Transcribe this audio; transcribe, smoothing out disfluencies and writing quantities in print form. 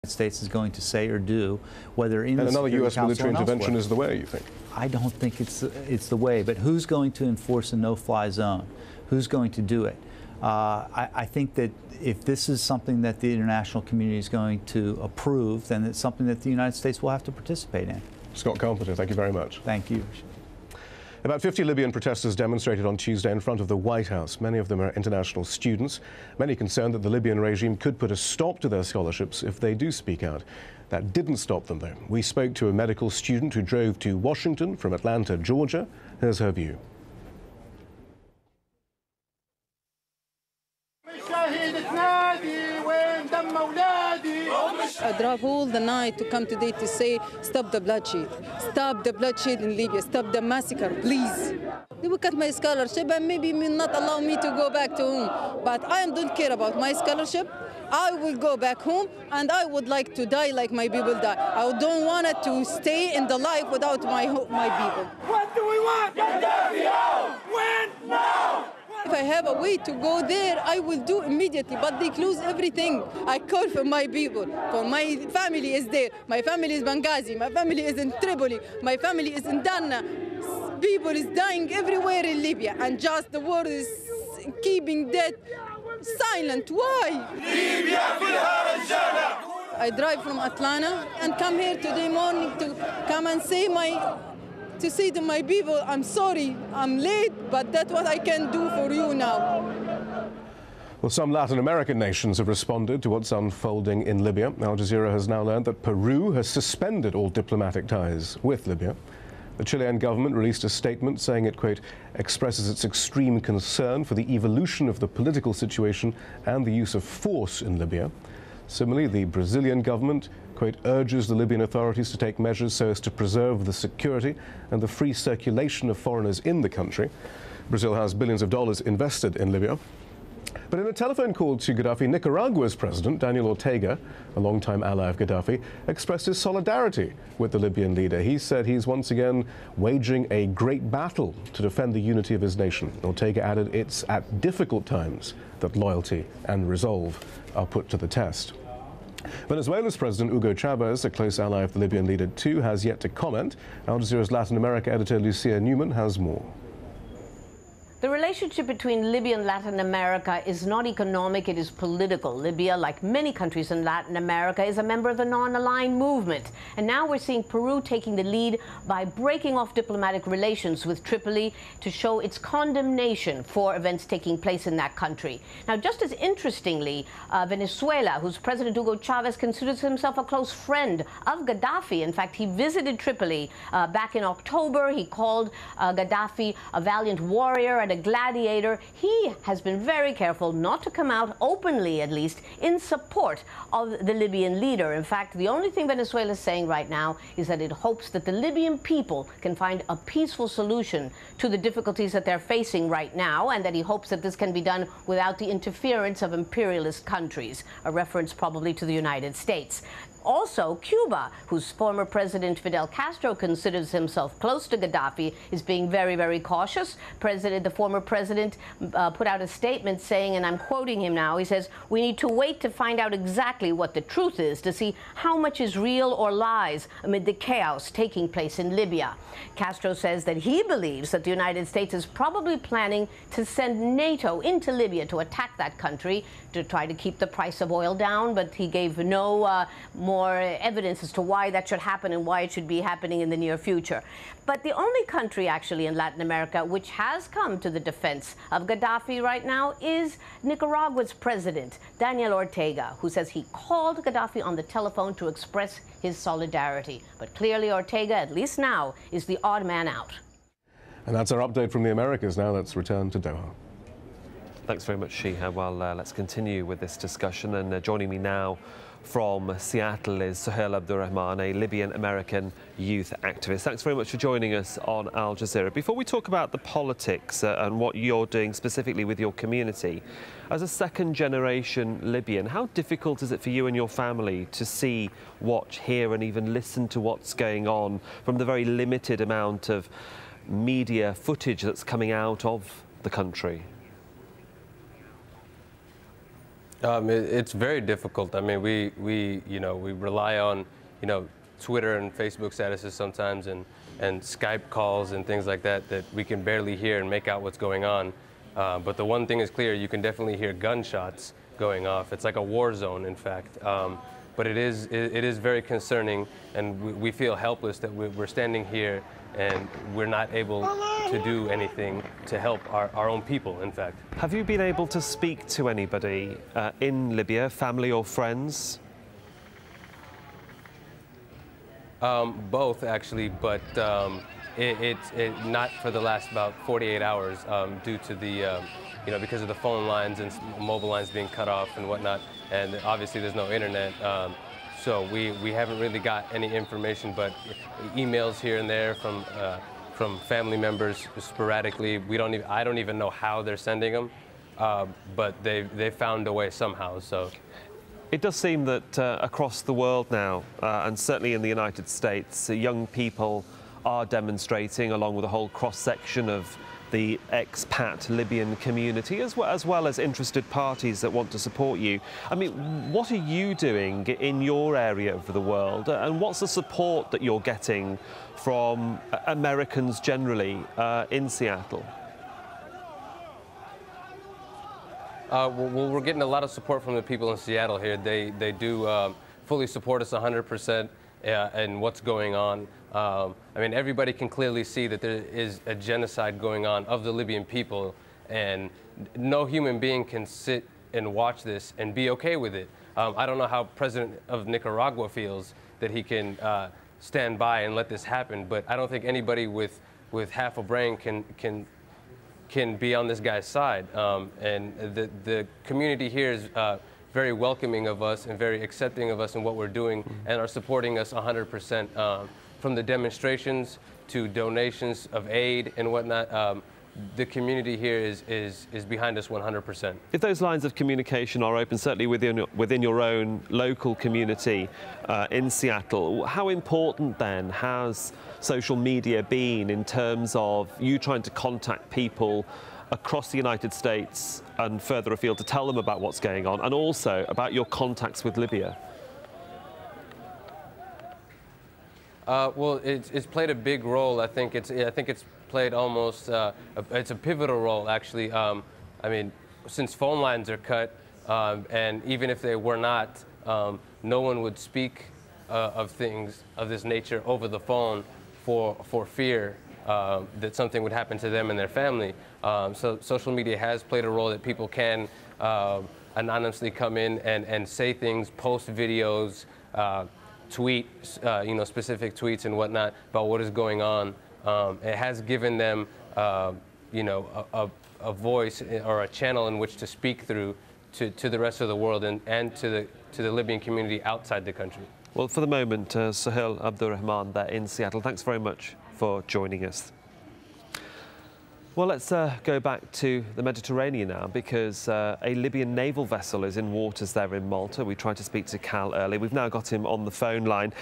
States is going to say or do, whether in and the another Security U.S. Council military and intervention elsewhere. is the way, you think? I don't think it's the way, but who's going to enforce a no-fly zone? Who's going to do it? I think that if this is something that the international community is going to approve, then it's something that the United States will have to participate in. Scott Carpenter, thank you very much. Thank you. About 50 Libyan protesters demonstrated on Tuesday in front of the White House. Many of them are international students, many concerned that the Libyan regime could put a stop to their scholarships if they do speak out. That didn't stop them, though. We spoke to a medical student who drove to Washington from Atlanta, Georgia. Here's her view. I drove all the night to come today to say, stop the bloodshed. Stop the bloodshed in Libya. Stop the massacre, please. They will cut my scholarship and maybe not allow me to go back to home. But I don't care about my scholarship. I will go back home and I would like to die like my people die. I don't want it to stay in the life without my people. What do we want? Gaddafi out! When? Now! If I have a way to go there, I will do immediately, but they close everything. I call for my people, for my family is there. My family is Benghazi, my family is in Tripoli, my family is in Darna. People is dying everywhere in Libya, and just the world is keeping dead silent. Why? I drive from Atlanta and come here today morning to come and say to my people, I'm sorry, I'm late, but that's what I can do for you now. Well, some Latin American nations have responded to what's unfolding in Libya. Al Jazeera has now learned that Peru has suspended all diplomatic ties with Libya. The Chilean government released a statement saying it, quote, expresses its extreme concern for the evolution of the political situation and the use of force in Libya. Similarly, the Brazilian government, quote, urges the Libyan authorities to take measures so as to preserve the security and the free circulation of foreigners in the country. Brazil has billions of dollars invested in Libya. But in a telephone call to Gaddafi, Nicaragua's president, Daniel Ortega, a longtime ally of Gaddafi, expressed his solidarity with the Libyan leader. He said he's once again waging a great battle to defend the unity of his nation. Ortega added it's at difficult times that loyalty and resolve are put to the test. Venezuela's President Hugo Chavez, a close ally of the Libyan leader too, has yet to comment. Al Jazeera's Latin America editor Lucia Newman has more. The relationship between Libya and Latin America is not economic, it is political. Libya, like many countries in Latin America, is a member of the non-aligned movement. And now we're seeing Peru taking the lead by breaking off diplomatic relations with Tripoli to show its condemnation for events taking place in that country. Now, just as interestingly, Venezuela, whose President Hugo Chavez considers himself a close friend of Gaddafi. In fact, he visited Tripoli back in October. He called Gaddafi a valiant warrior and a gladiator. He has been very careful not to come out openly, at least, in support of the Libyan leader. In fact, the only thing Venezuela is saying right now is that it hopes that the Libyan people can find a peaceful solution to the difficulties that they're facing right now, and that he hopes that this can be done without the interference of imperialist countries, a reference probably to the United States. Also, Cuba, whose former President Fidel Castro considers himself close to Gaddafi, is being very, very cautious. The former president put out a statement saying, and I'm quoting him now, he says, "We need to wait to find out exactly what the truth is, to see how much is real or lies amid the chaos taking place in Libya." Castro says that he believes that the United States is probably planning to send NATO into Libya to attack that country to try to keep the price of oil down, but he gave no more evidence as to why that should happen and why it should be happening in the near future. But the only country actually in Latin America which has come to the defense of Gaddafi right now is Nicaragua's president, Daniel Ortega, who says he called Gaddafi on the telephone to express his solidarity. But clearly Ortega, at least now, is the odd man out. And that's our update from the Americas. Now let's return to Doha. Thanks very much, Shiha. Well, let's continue with this discussion. And joining me now from Seattle is Sohail Abdurrahman, a Libyan-American youth activist. Thanks very much for joining us on Al Jazeera. Before we talk about the politics and what you're doing specifically with your community, as a second-generation Libyan, how difficult is it for you and your family to see, watch, hear and even listen to what's going on from the very limited amount of media footage that's coming out of the country? It's very difficult. I mean, we rely on, Twitter and Facebook statuses sometimes and Skype calls and things like that we can barely hear and make out what's going on. But the one thing is clear, you can definitely hear gunshots going off. It's like a war zone, in fact. But it is very concerning, and we feel helpless that we're standing here and we're not able to do anything to help our own people, in fact. Have you been able to speak to anybody in Libya, family or friends? Both, actually, but it's not for the last about 48 hours due to the, because of the phone lines and mobile lines being cut off and whatnot, and obviously there's no internet. So we haven't really got any information, but emails here and there from family members sporadically. I don't even know how they're sending them, but they found a way somehow. So. It does seem that across the world now, and certainly in the United States, young people are demonstrating along with a whole cross-section of the expat Libyan community, as well as interested parties that want to support you. I mean, what are you doing in your area of the world, and what's the support that you're getting from Americans generally in Seattle? Well, we're getting a lot of support from the people in Seattle here. They do fully support us 100% in what's going on. I mean, everybody can clearly see that there is a genocide going on of the Libyan people, and no human being can sit and watch this and be okay with it. I don't know how President of Nicaragua feels that he can stand by and let this happen, but I don't think anybody with half a brain can be on this guy's side. And the community here is very welcoming of us and very accepting of us and what we're doing, and are supporting us 100%. From the demonstrations to donations of aid and whatnot, the community here is behind us 100%. If those lines of communication are open, certainly within your own local community in Seattle, how important then has social media been in terms of you trying to contact people across the United States and further afield to tell them about what's going on, and also about your contacts with Libya? Well, it's played a big role. I think it's played almost it's a pivotal role, actually. I mean, since phone lines are cut, and even if they were not, no one would speak of things of this nature over the phone for fear that something would happen to them and their family. So social media has played a role that people can anonymously come in and say things, post videos, tweet, specific tweets and whatnot about what is going on. It has given them, a voice or a channel in which to speak through to the rest of the world and to the Libyan community outside the country. Well, for the moment, Sohail Abdurrahman there in Seattle, thanks very much for joining us. Well, let's go back to the Mediterranean now, because a Libyan naval vessel is in waters there in Malta. We tried to speak to Cal earlier. We've now got him on the phone line.